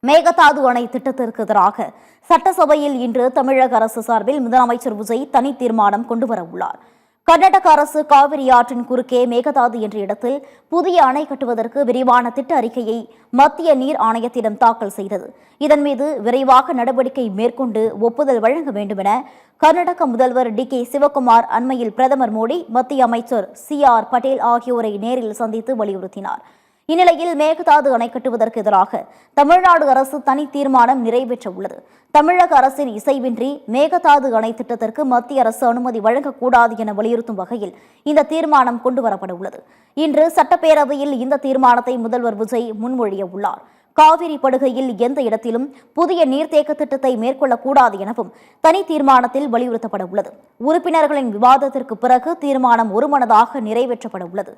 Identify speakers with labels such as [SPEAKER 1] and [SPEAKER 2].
[SPEAKER 1] மேகதாது அணை திட்டத்திற்கு எதிராக சட்டசபையில் இன்று தமிழக அரசு சார்பில் முதலமைச்சர் விஜய் தனி தீர்மானம் கொண்டுவர உள்ளார். கர்நாடக அரசு காவிரி ஆற்றின் குறுக்கே மேகதாது என்ற இடத்தில் புதிய அணை கட்டுவதற்கு விரிவான திட்ட அறிக்கையை மத்திய நீர் ஆணையத்திடம் தாக்கல் செய்தது. இதன் மீது விரைவாக நடவடிக்கை மேற்கொண்டு ஒப்புதல் வழங்க வேண்டும் என கர்நாடக முதல்வர் டி.கே. சிவக்குமார் அண்மையில் பிரதமர் மோடி, மத்திய அமைச்சர் சி.ஆர். பட்டேல் ஆகியோரை நேரில் சந்தித்து வலியுறுத்தினார். இந்நிலையில் மேகதாது அணை கட்டுவதற்கு எதிராக தமிழ்நாடு அரசு தனி தீர்மானம் நிறைவேற்ற உள்ளது. தமிழக அரசின் இசைவின்றி மேகதாது அணை திட்டத்திற்கு மத்திய அரசு அனுமதி வழங்கக்கூடாது என வலியுறுத்தும் வகையில் இந்த தீர்மானம் கொண்டுவரப்பட உள்ளது. இன்று சட்டப்பேரவையில் இந்த தீர்மானத்தை முதல்வர் விஜய் முன்மொழிய உள்ளார். காவிரி படுகையில் எந்த இடத்திலும் புதிய நீர்த்தேக்க திட்டத்தை மேற்கொள்ளக்கூடாது எனவும் தனி தீர்மானத்தில் வலியுறுத்தப்பட உள்ளது. உறுப்பினர்களின் விவாதத்திற்கு பிறகு தீர்மானம் ஒருமனதாக நிறைவேற்றப்பட உள்ளது.